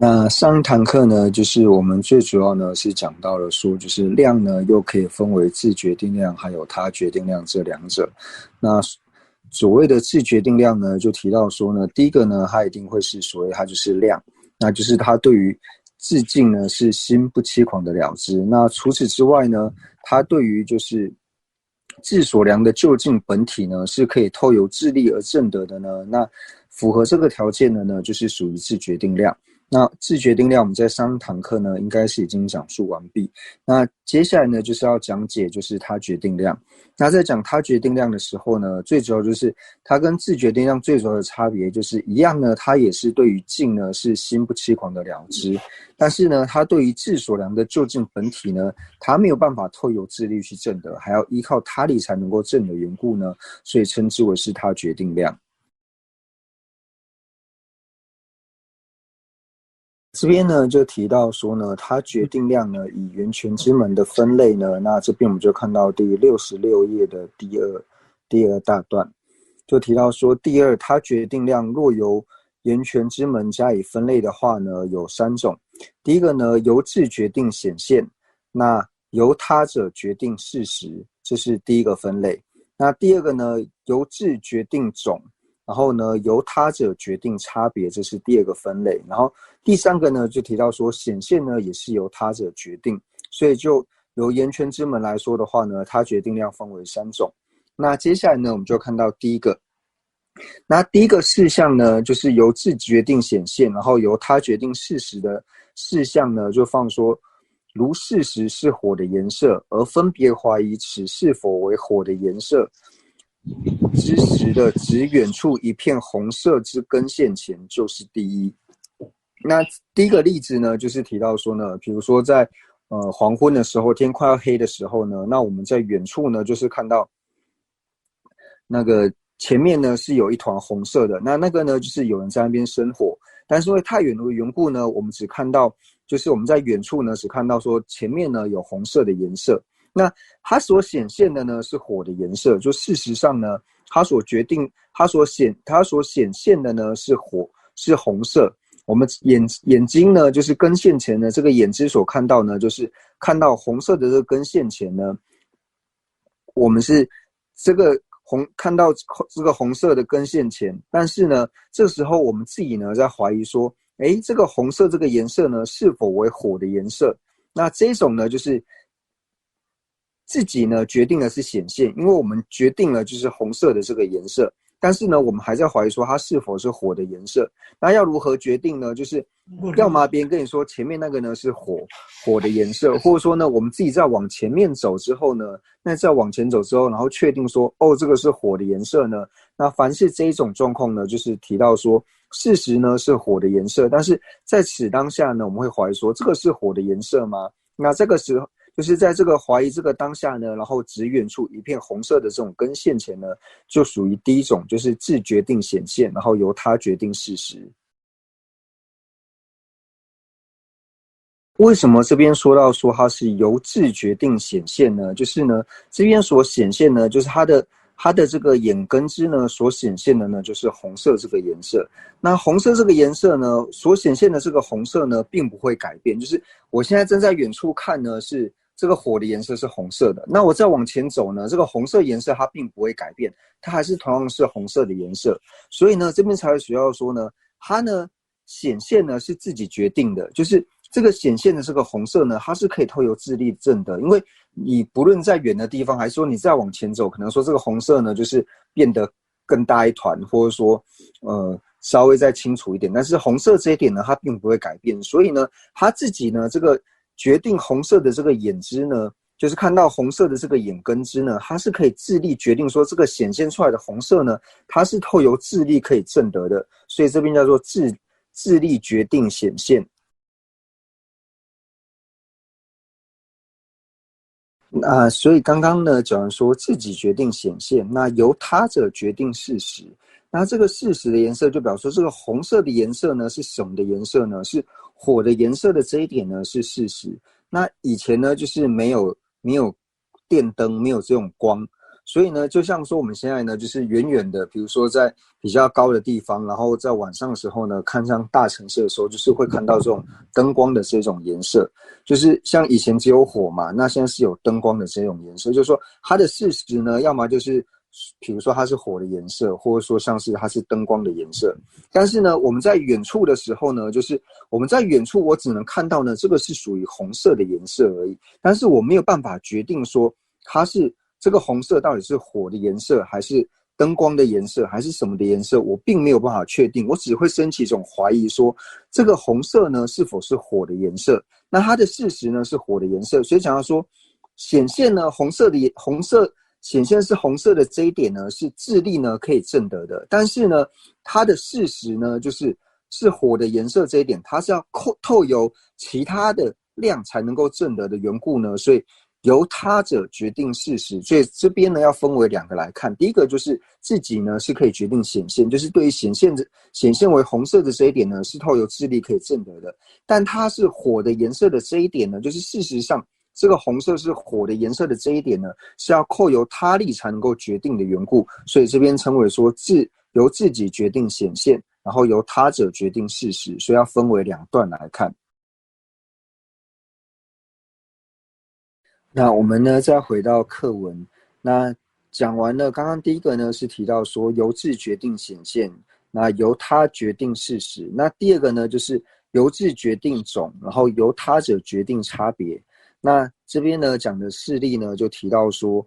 那上一堂课呢，就是我们最主要呢是讲到了说，就是量呢又可以分为自决定量还有他决定量这两者。那所谓的自决定量呢，就提到说呢，第一个呢，它一定会是所谓它就是量，那就是它对于自尽呢是心不欺狂的了知。那除此之外呢，它对于就是自所量的究竟本体呢，是可以透由自力而证得的呢。那符合这个条件的呢，就是属于自决定量。那自决定量我们在上堂课呢应该是已经讲述完毕。那接下来呢就是要讲解就是他决定量。那在讲他决定量的时候呢，最主要就是它跟自决定量最主要的差别就是一样呢，它也是对于境呢是心不欺狂的了知，但是呢它对于自所量的究竟本体呢，它没有办法透由自力去证得，还要依靠他力才能够证的缘故呢，所以称之为是他决定量。这边呢就提到说呢，它决定量呢以圆全之门的分类呢，那这边我们就看到第66页的第二大段，就提到说，第二，它决定量若由圆全之门加以分类的话呢，有三种。第一个呢，由自决定显现，那由他者决定事实，这是第一个分类。那第二个呢，由自决定种。然后呢，由他者决定差别，这是第二个分类。然后第三个呢，就提到说显现呢也是由他者决定，所以就由圆全之门来说的话呢，它决定量分为三种。那接下来呢，我们就看到第一个。那第一个事项呢，就是由自决定显现，然后由他决定事实的事项呢，就放说，如事实是火的颜色，而分别怀疑此是否为火的颜色之时的，指远处一片红色之根线前，就是第一。那第一个例子呢，就是提到说呢，比如说在黄昏的时候，天快要黑的时候呢，那我们在远处呢，就是看到那个前面呢是有一团红色的，那个呢就是有人在那边生火，但是因为太远的缘故呢，我们只看到就是我们在远处呢只看到说前面呢有红色的颜色。那它所显现的呢是火的颜色，就事实上呢，它所显现的呢是火，是红色。我们眼睛呢，就是根线前呢，这个眼睛所看到呢，就是看到红色的这个根线前呢，我们是这个看到这个红色的根线前，但是呢，这时候我们自己呢在怀疑说，这个红色这个颜色呢是否为火的颜色？那这种呢就是自己呢决定的是显现，因为我们决定了就是红色的这个颜色，但是呢我们还在怀疑说它是否是火的颜色。那要如何决定呢？就是要么别人跟你说前面那个呢是火的颜色，或者说呢我们自己再往前面走之后呢，那再往前走之后，然后确定说这个是火的颜色呢，那凡是这一种状况呢，就是提到说事实呢是火的颜色，但是在此当下呢，我们会怀疑说这个是火的颜色吗？那这个时候就是在这个怀疑这个当下呢，然后指远处一片红色的这种根线前呢，就属于第一种，就是自决定显现，然后由他决定事实。为什么这边说到说它是由自决定显现呢？就是呢，这边所显现呢，就是它的这个眼根枝呢所显现的呢，就是红色这个颜色。那红色这个颜色呢，所显现的这个红色呢，并不会改变。就是我现在正在远处看呢，是这个火的颜色是红色的。那我再往前走呢，这个红色颜色它并不会改变，它还是同样是红色的颜色。所以呢，这边才会需要说呢，它呢显现呢是自己决定的，就是这个显现的这个红色呢，它是可以透由自力证的，因为你不论在远的地方，还是说你再往前走，可能说这个红色呢就是变得更大一团，或者说稍微再清楚一点，但是红色这一点呢，它并不会改变，所以呢，它自己呢这个决定红色的这个眼枝呢，就是看到红色的这个眼根枝呢，它是可以自力决定说这个显现出来的红色呢，它是透由自力可以证得的，所以这边叫做自力决定显现。所以刚刚呢讲说自己决定显现，那由他者决定事实。那这个事实的颜色就表示说这个红色的颜色呢是什么的颜色呢？是火的颜色的这一点呢是事实。那以前呢就是没有电灯，没有这种光，所以呢，就像说我们现在呢，就是远远的，比如说在比较高的地方，然后在晚上的时候呢，看上大城市的时候，就是会看到这种灯光的这种颜色，就是像以前只有火嘛，那现在是有灯光的这种颜色，就是说它的事实呢，要么就是比如说它是火的颜色，或者说像是它是灯光的颜色。但是呢，我们在远处的时候呢，就是我们在远处，我只能看到呢，这个是属于红色的颜色而已，但是我没有办法决定说它是这个红色到底是火的颜色，还是灯光的颜色，还是什么的颜色，我并没有办法确定，我只会升起一种怀疑说，这个红色呢是否是火的颜色？那它的事实呢是火的颜色，所以讲到说，显现呢红色显现是红色的这一点呢，是智力呢可以证得的，但是呢，它的事实呢是火的颜色这一点，它是要透由其他的量才能够证得的缘故呢，所以由他者决定事实。所以这边呢要分为两个来看，第一个就是自己呢是可以决定显现，就是对于显现为红色的这一点呢，是透由智力可以证得的，但它是火的颜色的这一点呢，就是事实上这个红色是火的颜色的这一点呢，是要扣由他力才能够决定的缘故，所以这边称为说由自己决定显现，然后由他者决定事实，所以要分为两段来看。那我们呢再回到课文，那讲完了刚刚第一个呢是提到说由智决定显现，那由他决定事实。那第二个呢就是由智决定种，然后由他者决定差别。那这边呢讲的事例呢就提到说，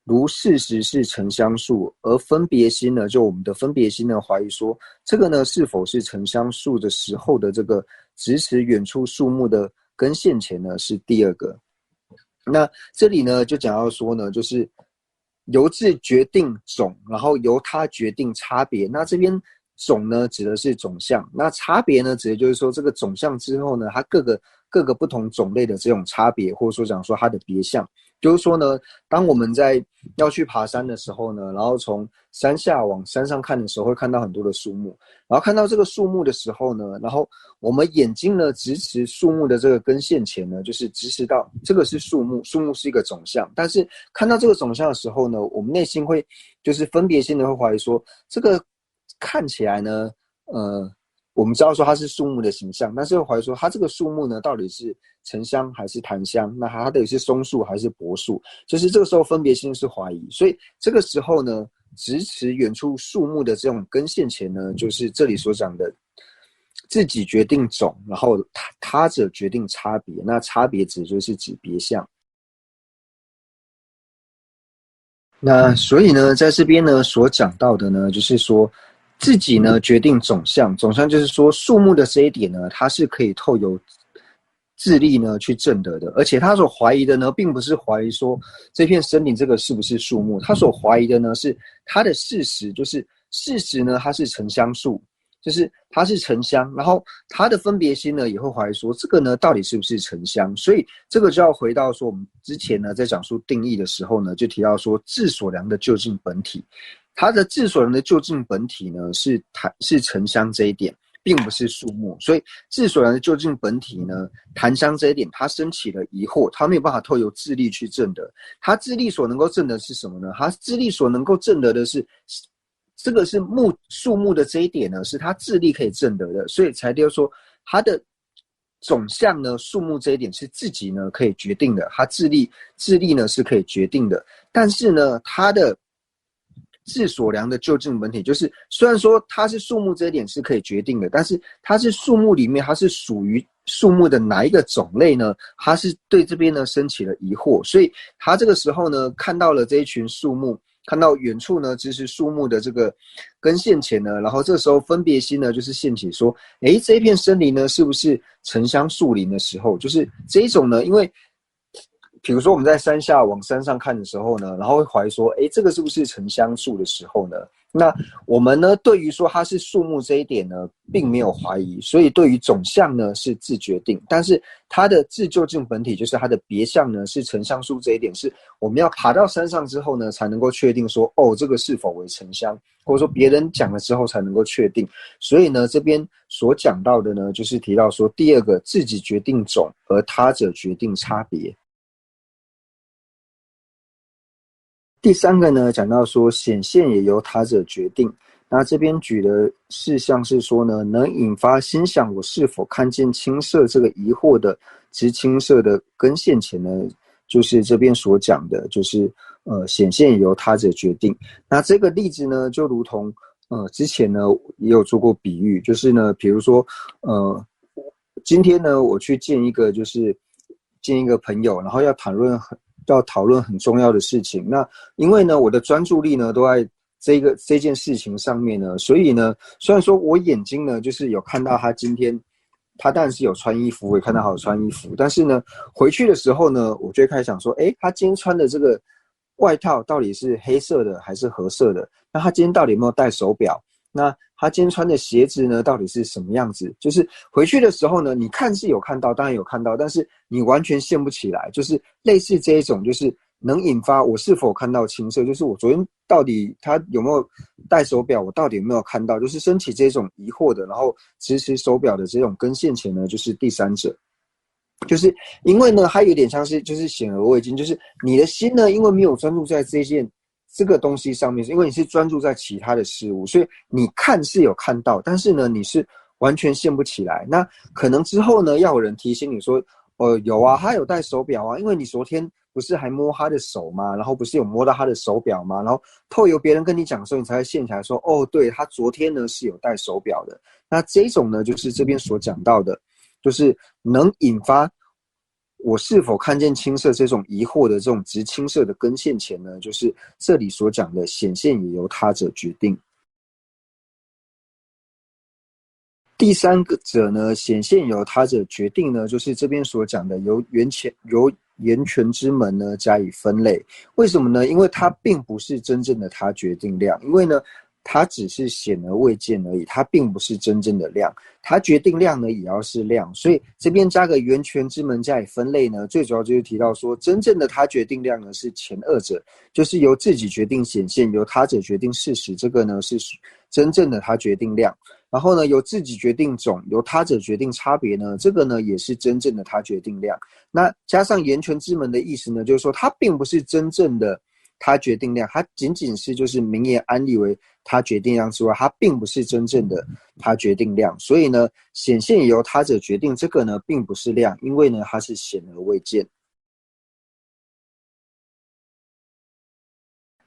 如事实是成相数，而分别心呢，就我们的分别心呢怀疑说，这个呢是否是成相数的时候的这个直持远处数目的跟现前呢是第二个。那这里呢就讲到说呢，就是由智决定种，然后由他决定差别。那这边种呢指的是种相，那差别呢指的就是说这个种相之后呢，它各个不同种类的这种差别，或者说讲说它的别相。就是说呢，当我们在要去爬山的时候呢，然后从山下往山上看的时候，会看到很多的树木，然后看到这个树木的时候呢，然后我们眼睛呢直持树木的这个根线前呢，就是直持到这个是树木，树木是一个种相，但是看到这个种相的时候呢，我们内心会就是分别心的会怀疑说，这个看起来呢，我们知道说它是树木的形象，但是会怀疑说它这个树木呢到底是沉香还是檀香，那它到底是松树还是柏树，就是这个时候分别心是怀疑，所以这个时候呢，直持远处树木的这种根线前呢，就是这里所讲的自己决定种，然后他者决定差别，那差别指就是指别相。那所以呢，在这边呢所讲到的呢，就是说自己呢决定总相，总相就是说树木的这一点呢，它是可以透由智力呢去证得的，而且他所怀疑的呢，并不是怀疑说这片森林这个是不是树木，他所怀疑的呢是它的事实，就是事实呢它是沉香树，就是它是沉香，然后它的分别心呢也会怀疑说这个呢到底是不是沉香，所以这个就要回到说我们之前呢在讲述定义的时候呢，就提到说智所量的究竟本体，它的智所量的究竟本体呢是沉香这一点。并不是树木，所以智所量的究竟本体呢，檀香这一点，它升起了疑惑，它没有办法透由智力去证得。它智力所能够证得是什么呢？它智力所能够证得的是，这个是树木的这一点呢，是它智力可以证得的，所以才就说它的总相呢，树木这一点是自己呢可以决定的，它智力呢是可以决定的，但是呢，它的智所量的究竟本体，就是虽然说它是树木这一点是可以决定的，但是它是树木里面，它是属于树木的哪一个种类呢？它是对这边呢升起了疑惑，所以他这个时候呢看到了这一群树木，看到远处呢只是树木的这个根线前呢，然后这时候分别心呢就是现起说，这一片森林呢是不是沉香树林的时候，就是这一种呢，因为比如说我们在山下往山上看的时候呢，然后会怀疑说，这个是不是沉香树的时候呢？那我们呢，对于说它是树木这一点呢，并没有怀疑，所以对于总相呢是自决定，但是它的自究竟本体，就是它的别相呢是沉香树这一点，是我们要爬到山上之后呢，才能够确定说，这个是否为沉香，或者说别人讲了之后才能够确定。所以呢，这边所讲到的呢，就是提到说，第二个自己决定种，而他者决定差别。第三个呢，讲到说显现也由他者决定。那这边举的事项是说呢，能引发心想我是否看见青色这个疑惑的执青色的根现前呢，就是这边所讲的，就是显现也由他者决定。那这个例子呢，就如同之前呢也有做过比喻，就是呢，比如说今天呢我去见一个朋友，然后要讨论很重要的事情。那因为呢我的专注力呢都在这件事情上面呢，所以呢虽然说我眼睛呢就是有看到他今天他当然是有穿衣服，我也看到他有穿衣服，但是呢回去的时候呢我就会开始想说，他今天穿的这个外套到底是黑色的还是褐色的？那他今天到底有没有戴手表？那他今天穿的鞋子呢，到底是什么样子？就是回去的时候呢，你看是有看到，当然有看到，但是你完全现不起来。就是类似这一种，就是能引发我是否看到青色，就是我昨天到底他有没有戴手表，我到底有没有看到，就是升起这种疑惑的，然后迟迟手表的这种跟现前呢，就是第三者。就是因为呢，它有点像是就是显而未见，就是你的心呢，因为没有专注在这个东西上面，因为你是专注在其他的事物，所以你看是有看到，但是呢，你是完全现不起来。那可能之后呢，要有人提醒你说，有啊，他有戴手表啊，因为你昨天不是还摸他的手吗？然后不是有摸到他的手表吗？然后透由别人跟你讲的时候，你才会现起来说，对，他昨天呢是有戴手表的。那这种呢，就是这边所讲到的。就是能引发我是否看见青色这种疑惑的这种执青色的根现前呢，就是这里所讲的显现也由他者决定。第三个者呢，显现由他者决定呢，就是这边所讲的由源泉之门呢加以分类。为什么呢？因为它并不是真正的他决定量，因为呢它只是显而未见而已，它并不是真正的量。它决定量呢也要是量，所以这边加个源泉之门加以分类呢，最主要就是提到说，真正的它决定量呢是前二者，就是由自己决定显现，由他者决定事实，这个呢是真正的它决定量。然后呢，由自己决定种，由他者决定差别呢，这个呢也是真正的他决定量。那加上源泉之门的意思呢，就是说它并不是真正的他决定量，它仅仅是就是名言安立为他决定量之外，它并不是真正的他决定量。所以呢，显现也由他者决定，这个呢并不是量，因为呢它是显而未见。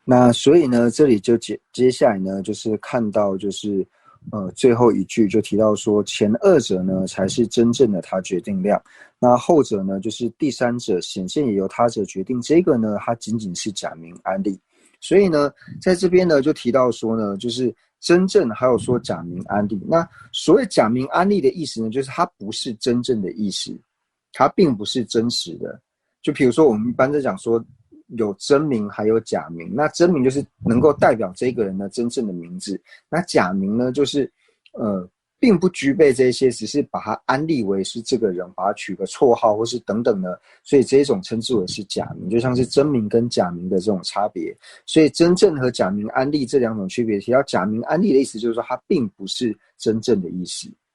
那所以呢，这里就接下来呢，就是看到就是最后一句就提到说，前二者呢才是真正的他决定量，那后者呢就是第三者显现也由他者决定，这个呢它仅仅是假名安立。所以呢，在这边呢就提到说呢，就是真正还有说假名安立。那所谓假名安立的意思呢，就是它不是真正的意思，它并不是真实的。就比如说我们一般在讲说，有真名还有假名，那真名就是能够代表这个人的真正的名字，那假名呢就是并不具备这些，只是把它安立为是这个人，把它取个绰号或是等等的，所以这一种称之为是假名，就像是真名跟假名的这种差别。所以真正和假名安立这两种区别，提到假名安立的意思就是说它并不是真正的意思。